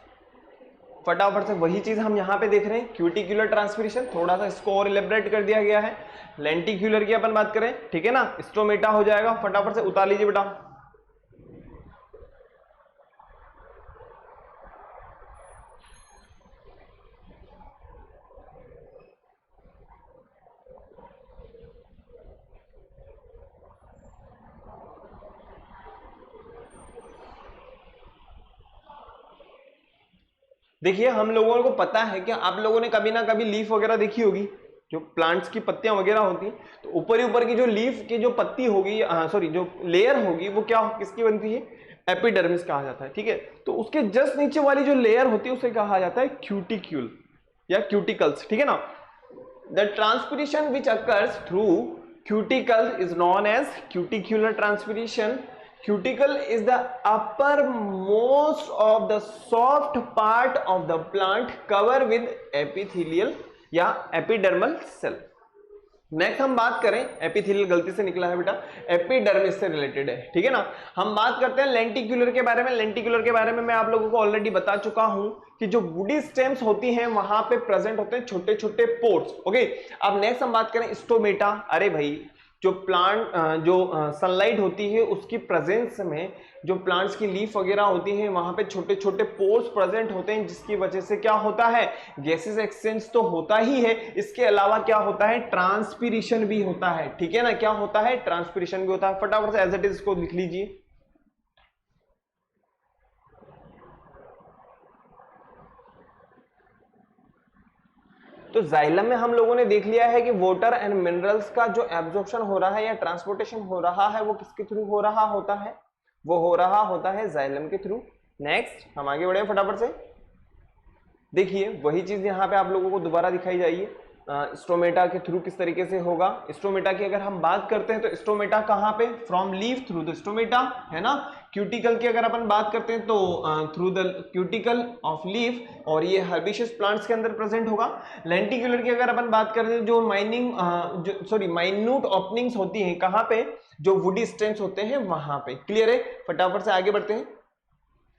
फटाफट से वही चीज हम यहां पे देख रहे हैं, क्यूटिक्यूलर ट्रांसपिरेशन, थोड़ा सा इसको और इलेबरेट कर दिया गया है। लेंटिक्यूलर की अपन बात करें, ठीक है ना, स्टोमेटा हो जाएगा। फटाफट से उतार लीजिए बेटा। देखिए हम लोगों को पता है कि आप लोगों ने कभी ना कभी लीफ वगैरह देखी होगी, जो प्लांट्स की पत्तियां वगैरह होती हैं, तो ऊपर की जो लीफ की जो पत्ती होगी, सॉरी जो लेयर होगी, वो क्या किसकी बनती है? एपिडर्मिस कहा जाता है, ठीक है। तो उसके जस्ट नीचे वाली जो लेयर होती है उसे कहा जाता है क्यूटिक्यूल या क्यूटिकल्स, ठीक है ना। The transpiration which occurs through cuticle is known as cuticular transpiration. Cuticle is the uppermost of the soft part of the plant covered with epithelial या epidermal cell. नेक्स्ट हम बात करें, एपिथेलियल गलती से निकला है बेटा, एपिडर्मिस से रिलेटेड है, ठीक है ना। हम बात करते हैं लेंटिक्यूलर के बारे में। लेंटिक्यूलर के बारे में मैं आप लोगों को ऑलरेडी बता चुका हूं कि जो वुडी स्टेम्स होती हैं वहां पे प्रेजेंट होते हैं छोटे छोटे पोर्स, ओके। अब नेक्स्ट हम बात करें स्टोमेटा। अरे भाई, जो प्लांट जो सनलाइट होती है उसकी प्रेजेंस में जो प्लांट्स की लीफ वगैरह होती है वहां पे छोटे छोटे पोर्स प्रेजेंट होते हैं, जिसकी वजह से क्या होता है? गैसेस एक्सचेंज तो होता ही है, इसके अलावा क्या होता है? ट्रांसपिरेशन भी होता है, ठीक है ना। क्या होता है? ट्रांसपिरेशन भी होता है। फटाफट से एज इट इज इसको लिख लीजिए। तो जाइलम में हम लोगों ने देख लिया है कि वाटर एंड मिनरल्स का जो एब्जॉर्प्शन हो रहा है या ट्रांसपोर्टेशन हो रहा है वो किसके थ्रू हो रहा होता है? वो हो रहा होता है जाइलम के थ्रू। नेक्स्ट हम आगे बढ़े फटाफट से। देखिए वही चीज यहाँ पे आप लोगों को दोबारा दिखाई जाइए, स्टोमेटा के थ्रू किस तरीके से होगा। स्टोमेटा की अगर हम बात करते हैं तो स्टोमेटा कहाँ पे? From leaf through the stomata, है ना। क्यूटिकल की अगर अपन बात करते हैं तो through the cuticle of leaf, और ये हर्बिशियस प्लांट्स के अंदर प्रेजेंट होगा। लेंटिक्यूलर की अगर अपन बात करते हैं जो माइन्यूट ओपनिंग्स होती हैं, कहाँ पे? जो वुडी स्टेम्स होते हैं वहां पे। क्लियर है? फटाफट से आगे बढ़ते हैं।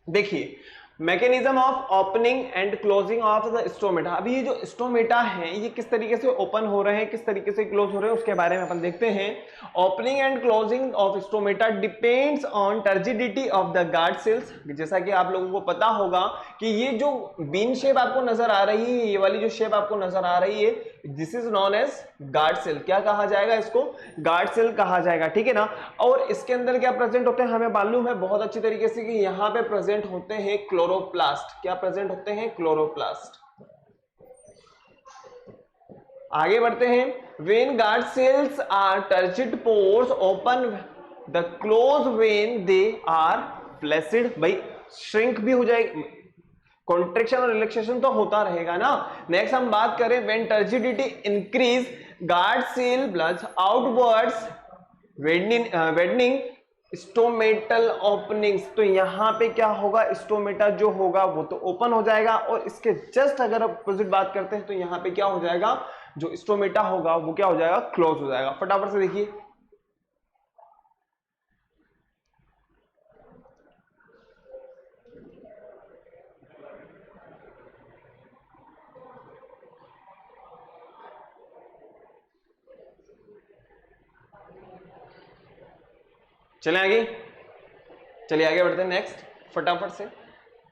देखिए mechanism of opening and closing of the stomata. अभी ये जो स्टोमेटा है ये किस तरीके से ओपन हो रहे हैं, किस तरीके से क्लोज हो रहे हैं, उसके बारे में अपन देखते हैं। Opening and closing of stomata depends on turgidity of the guard cells. जैसा कि आप लोगों को पता होगा कि ये जो बीन शेप आपको नजर आ रही है, ये वाली जो शेप आपको नजर आ रही है, this is known as guard cell. क्या कहा जाएगा इसको? गार्ड सेल कहा जाएगा, ठीक है ना। और इसके अंदर क्या प्रेजेंट होते हैं हमें मालूम है बहुत अच्छी तरीके से कि यहाँ पे प्रेजेंट होते हैं क्लोरोप्लास्ट। क्या प्रेजेंट होते हैं? क्लोरोप्लास्ट। आगे बढ़ते हैं। When guard cells are turgid pores open the close when they are flaccid. भाई श्रिंक भी हो जाएगी, कॉन्ट्रेक्शन और रिलैक्सेशन तो होता रहेगा ना। नेक्स्ट हम बात करें when turgidity increase guard cell bulges outwards widening stomatal openings. तो यहां पे क्या होगा? स्टोमेटा जो होगा वो तो ओपन हो जाएगा, और इसके जस्ट अगर अपोजिट बात करते हैं तो यहां पे क्या हो जाएगा? जो स्टोमेटा होगा वो क्या हो जाएगा? क्लोज हो जाएगा। फटाफट से देखिए। चले आगे, चलिए आगे बढ़ते हैं। नेक्स्ट फटाफट से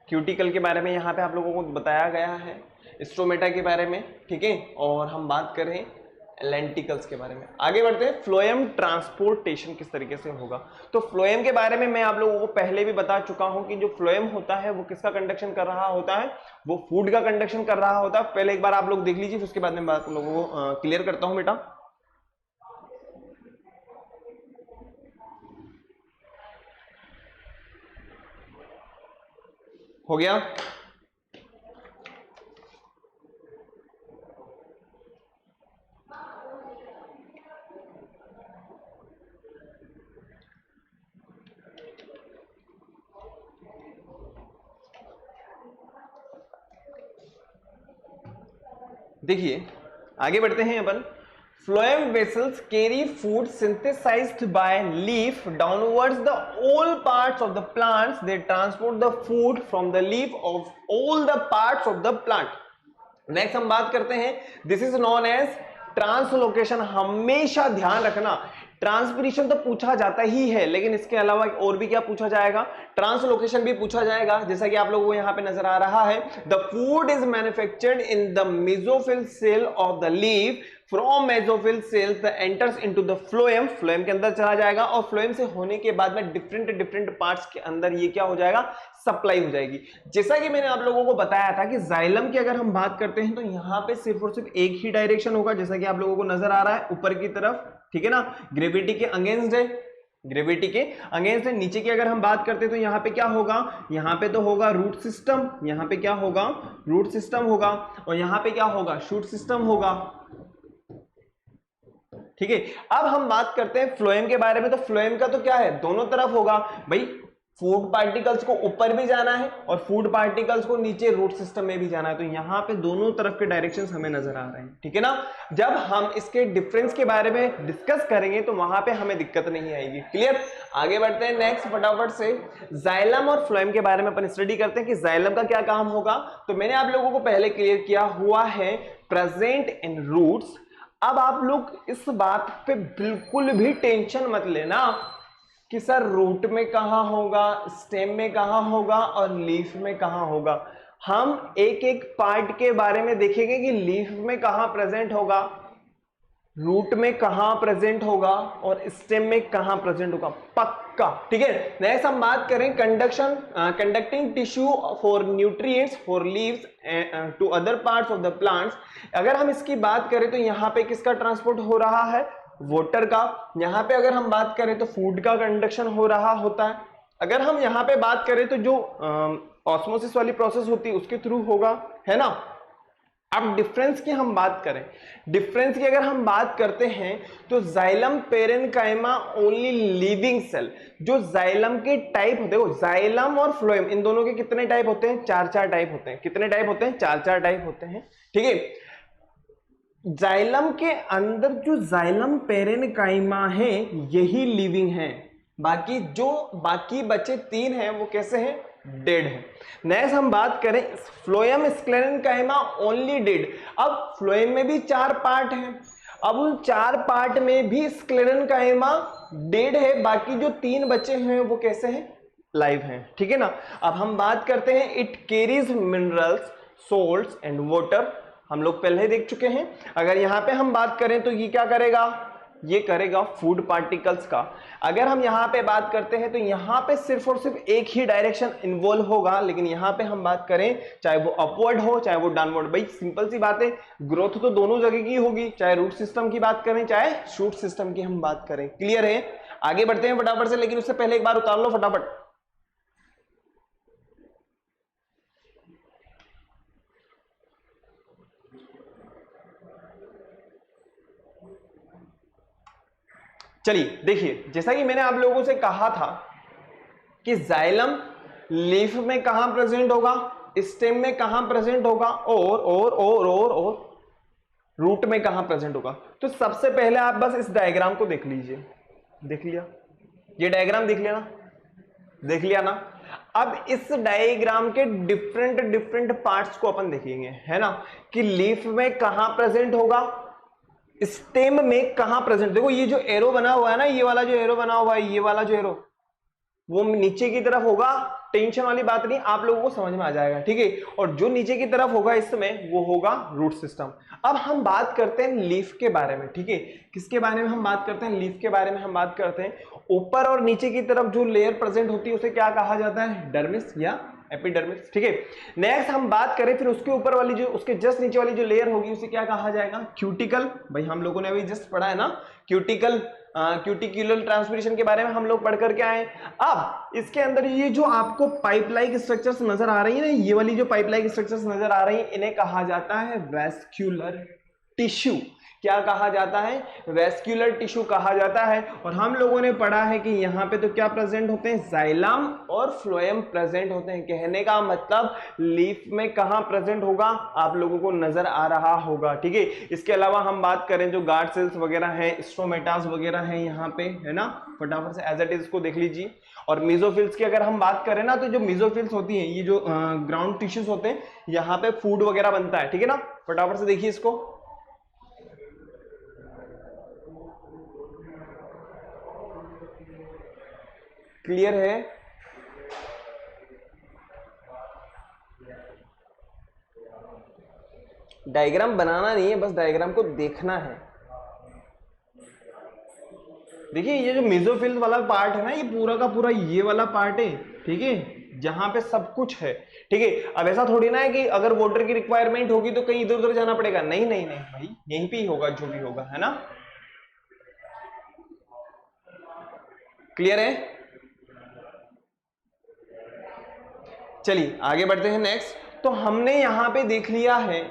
क्यूटिकल के बारे में यहाँ पे आप लोगों को बताया गया है, स्टोमेटा के बारे में, ठीक है। और हम बात करें लेंटिकल्स के बारे में। आगे बढ़ते हैं। फ्लोएम ट्रांसपोर्टेशन किस तरीके से होगा? तो फ्लोएम के बारे में मैं आप लोगों को पहले भी बता चुका हूं कि जो फ्लोएम होता है वो किसका कंडक्शन कर रहा होता है? वो फूड का कंडक्शन कर रहा होता है। पहले एक बार आप लोग देख लीजिए, उसके बाद मैं आप लोगों को क्लियर करता हूं बेटा। हो गया? देखिए आगे बढ़ते हैं अपन। Phloem vessels carry food synthesized by leaf downwards the all parts of the plants. They transport the food from the leaf of all the parts of the plant. Next हम बात करते हैं, this is known as translocation. हमेशा ध्यान रखना transpiration तो पूछा जाता ही है, लेकिन इसके अलावा और भी क्या पूछा जाएगा, ट्रांसलोकेशन भी पूछा जाएगा, जैसा कि आप लोगों को यहां पे नजर आ रहा है, the food is manufactured in the mesophyll cell of the leaf from mesophyll cells the enters into the phloem, phloem के अंदर चला जाएगा और फ्लोएम से होने के बाद में डिफरेंट पार्ट्स के अंदर ये क्या हो जाएगा, सप्लाई हो जाएगी। जैसा कि मैंने आप लोगों को बताया था कि जाइलम की अगर हम बात करते हैं तो यहां पे सिर्फ और सिर्फ एक ही डायरेक्शन होगा, जैसा कि आप लोगों को नजर आ रहा है ऊपर की तरफ, ठीक है ना, ग्रेविटी के अगेंस्ट है, ग्रेविटी के अगेंस्ट है। नीचे की अगर हम बात करते हैं तो यहाँ पे क्या होगा, यहाँ पे तो होगा रूट सिस्टम, यहाँ पे क्या होगा, रूट सिस्टम होगा, और यहाँ पे क्या होगा, शूट सिस्टम होगा, ठीक है। अब हम बात करते हैं फ्लोएम के बारे में, तो फ्लोएम का तो क्या है, दोनों तरफ होगा भाई, फूड पार्टिकल्स को ऊपर भी जाना है और फूड पार्टिकल्स को नीचे रूट सिस्टम में भी जाना है, तो यहां पे दोनों तरफ के डायरेक्शंस हमें नजर आ रहे हैं, ठीक है ना। जब हम इसके डिफरेंस के बारे में डिस्कस करेंगे तो वहां पे हमें दिक्कत नहीं आएगी, क्लियर। आगे बढ़ते हैं नेक्स्ट फटाफट से, जाइलम और फ्लोएम के बारे में अपन स्टडी करते हैं कि जाइलम का क्या काम होगा। तो मैंने आप लोगों को पहले क्लियर किया हुआ है, प्रेजेंट इन रूट्स। अब आप लोग इस बात पे बिल्कुल भी टेंशन मत लेना कि सर रूट में कहां होगा, स्टेम में कहां होगा और लीफ में कहां होगा। हम एक एक पार्ट के बारे में देखेंगे कि लीफ में कहां प्रेजेंट होगा, रूट में कहां प्रेजेंट होगा और स्टेम में कहां प्रेजेंट होगा, पक्का, ठीक है। नेक्स्ट हम बात करें conducting tissue for nutrients for leaves to other parts of the plants. अगर हम इसकी बात करें तो यहाँ पे किसका ट्रांसपोर्ट हो रहा है, वाटर का। यहाँ पे अगर हम बात करें तो फूड का कंडक्शन हो रहा होता है। अगर हम यहाँ पे बात करें तो जो ऑस्मोसिस वाली प्रोसेस होती है उसके थ्रू होगा, है ना। अब डिफरेंस की हम बात करें, डिफरेंस की अगर हम बात करते हैं तो xylem parenchyma only living cell. जो जाइलम के टाइप होते हैं, जाइलम और फ्लोएम इन दोनों के कितने टाइप होते हैं, चार टाइप होते हैं। कितने टाइप होते हैं, चार टाइप होते हैं, ठीक है। जाइलम के अंदर जो जाइलम पेरेन्काइमा है यही लिविंग है, बाकी बचे तीन हैं वो कैसे हैं, डेड है। नेक्स्ट हम बात करें फ्लोएम स्क्लेरेन्काइमा ओनली डेड। अब फ्लोएम में भी चार पार्ट हैं, अब उन चार पार्ट में भी स्क्लेरेन्काइमा डेड है, बाकी जो तीन बचे हैं वो कैसे हैं, लाइव हैं, ठीक है ना। अब हम बात करते हैं it carries minerals, salts and water, हम लोग पहले देख चुके हैं। अगर यहां पे हम बात करें तो ये क्या करेगा, ये करेगा फूड पार्टिकल्स का। अगर हम यहाँ पे बात करते हैं तो यहाँ पे सिर्फ और सिर्फ एक ही डायरेक्शन इन्वॉल्व होगा, लेकिन यहाँ पे हम बात करें चाहे वो अपवर्ड हो चाहे वो डाउनवर्ड, भाई सिंपल सी बात है, ग्रोथ तो दोनों जगह की होगी, चाहे रूट सिस्टम की बात करें चाहे शूट सिस्टम की हम बात करें, क्लियर है। आगे बढ़ते हैं फटाफट से, लेकिन उससे पहले एक बार उतार लो फटाफट। चलिए देखिए, जैसा कि मैंने आप लोगों से कहा था कि जाइलम लीफ में कहां प्रेजेंट होगा, स्टेम में कहां प्रेजेंट होगा और रूट में कहां प्रेजेंट होगा। तो सबसे पहले आप बस इस डायग्राम को देख लीजिए, देख लिया, ये डायग्राम देख लिया ना, देख लिया ना। अब इस डायग्राम के डिफरेंट पार्ट्स को अपन देखेंगे, है ना, कि लीफ में कहां प्रेजेंट होगा, स्टेम में कहां प्रेजेंट। देखो ये जो एरो बना हुआ है ना, ये वाला जो एरो बना हुआ है, ये वाला जो एरो वो नीचे की तरफ होगा, टेंशन वाली बात नहीं, आप लोगों को समझ में आ जाएगा, ठीक है। और जो नीचे की तरफ होगा इसमें वो होगा रूट सिस्टम। अब हम बात करते हैं लीफ के बारे में, ठीक है। किसके बारे में हम बात करते हैं, लीफ के बारे में हम बात करते हैं। ऊपर और नीचे की तरफ जो लेयर प्रेजेंट होती है उसे क्या कहा जाता है, डर्मिस या एपिडर्मिस, ठीक है। नेक्स्ट हम बात करें फिर उसके ऊपर वाली जो, उसके जस्ट नीचे वाली जो लेयर होगी उसे क्या कहा जाएगा, क्यूटिकल। भाई हम लोगों ने अभी जस्ट पढ़ा है ना क्यूटिकल, क्यूटिक्यूलर ट्रांसपिरेशन के बारे में हम लोग पढ़ करके आए। अब इसके अंदर ये जो आपको पाइप लाइक स्ट्रक्चर्स नजर आ रही है ना, ये वाली जो पाइप लाइक स्ट्रक्चर्स नजर आ रही है, इन्हें कहा जाता है वेस्क्यूलर टिश्यू। क्या कहा जाता है, वेस्क्यूलर टिश्यू कहा जाता है। और हम लोगों ने पढ़ा है कि यहाँ पे तो क्या प्रेजेंट होते हैं, जाइलम और फ्लोएम प्रेजेंट होते हैं। कहने का मतलब लीफ में कहाँ प्रेजेंट होगा, आप लोगों को नजर आ रहा होगा, ठीक है। इसके अलावा हम बात करें जो गार्ड सेल्स वगैरह हैं, स्ट्रोमेटास वगैरह हैं यहाँ पे, है ना, फटाफट से एज इट इज इसको देख लीजिए। और मेसोफिल्स की अगर हम बात करें ना, तो जो मेसोफिल्स होती हैं, ये जो ग्राउंड टिश्यूज होते हैं, यहाँ पे फूड वगैरह बनता है, ठीक है ना। फटाफट से देखिए इसको, क्लियर है? डायग्राम बनाना नहीं है, बस डायग्राम को देखना है। देखिए ये जो मेसोफिल वाला पार्ट है ना, ये पूरा का पूरा ये वाला पार्ट है, ठीक है, जहां पे सब कुछ है, ठीक है। अब ऐसा थोड़ी ना है कि अगर वाटर की रिक्वायरमेंट होगी तो कहीं इधर उधर जाना पड़ेगा, नहीं नहीं नहीं भाई, यहीं पे ही होगा जो भी होगा, है ना। क्लियर है? चलिए आगे बढ़ते हैं नेक्स्ट। तो हमने यहां पे देख लिया है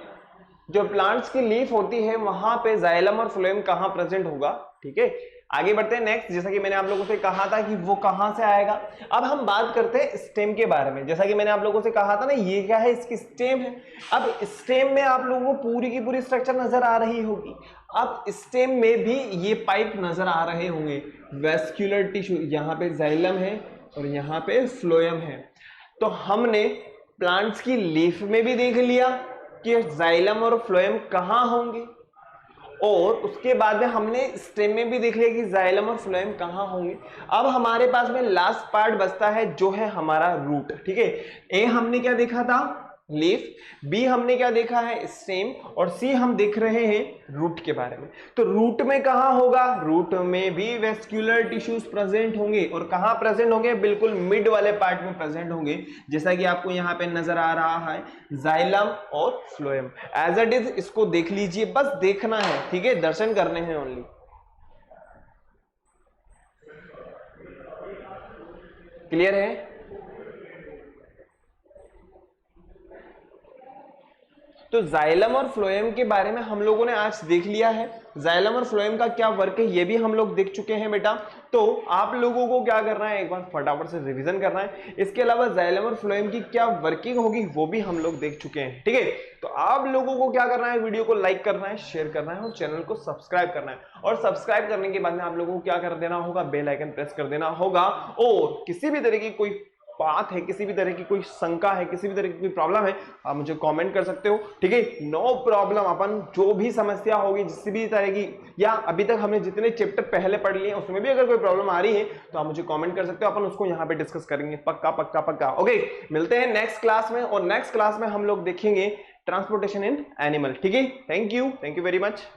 जो प्लांट्स की लीफ होती है वहां पे जाइलम और फ्लोएम कहां प्रेजेंट होगा, ठीक है। आगे बढ़ते हैं नेक्स्ट। जैसा कि मैंने आप लोगों से कहा था कि वो कहां से आएगा, अब हम बात करते हैं स्टेम के बारे में। जैसा कि मैंने आप लोगों से कहा था ना, ये क्या है, इसकी स्टेम है। अब स्टेम में आप लोगों को पूरी की पूरी स्ट्रक्चर नजर आ रही होगी। अब स्टेम में भी ये पाइप नजर आ रहे होंगे, वेस्क्यूलर टिश्यू, यहाँ पे जाइलम है और यहाँ पे फ्लोएम है। तो हमने प्लांट्स की लीफ में भी देख लिया कि जाइलम और फ्लोएम कहां होंगे, और उसके बाद में हमने स्टेम में भी देख लिया कि जाइलम और फ्लोएम कहां होंगे। अब हमारे पास में लास्ट पार्ट बचता है जो है हमारा रूट, ठीक है। ए हमने क्या देखा था, लीफ, बी हमने क्या देखा है, स्टेम, और सी हम देख रहे हैं रूट के बारे में। तो रूट में कहां होगा, रूट में भी वेस्क्यूलर टिश्यूज प्रेजेंट होंगे, और कहां प्रेजेंट होंगे, बिल्कुल मिड वाले पार्ट में प्रेजेंट होंगे, जैसा कि आपको यहां पे नजर आ रहा है, जाइलम और फ्लोएम एज इट इज। इसको देख लीजिए, बस देखना है, ठीक है, दर्शन करने हैं ओनली। क्लियर है? तो जाइलम और फ्लोएम के बारे में हम लोगों ने आज देख लिया है। जाइलम और फ्लोएम का क्या वर्क है ये भी हम लोग देख चुके हैं बेटा। तो आप लोगों को क्या करना है, एक बार फटाफट से रिवीजन करना है। इसके अलावा जाइलम और फ्लोएम की क्या वर्किंग होगी वो भी हम लोग देख चुके हैं, ठीक है। तो आप लोगों को क्या करना है, वीडियो को लाइक करना है, शेयर करना है और चैनल को सब्सक्राइब करना है। और सब्सक्राइब करने के बाद में आप लोगों को क्या कर देना होगा, बेल आइकन प्रेस कर देना होगा। और किसी भी तरह की कोई बात है, किसी भी तरह की कोई शंका है, किसी भी तरह की कोई प्रॉब्लम है, आप मुझे कमेंट कर सकते हो, ठीक है। नो प्रॉब्लम, अपन जो भी समस्या होगी जिस भी तरह की, या अभी तक हमने जितने चैप्टर पहले पढ़ लिए उसमें भी अगर कोई प्रॉब्लम आ रही है तो आप मुझे कमेंट कर सकते हो, अपन उसको यहाँ पे डिस्कस करेंगे, पक्का पक्का पक्का। ओके, मिलते हैं नेक्स्ट क्लास में, और नेक्स्ट क्लास में हम लोग देखेंगे ट्रांसपोर्टेशन इन एनिमल, ठीक है। Thank you very much.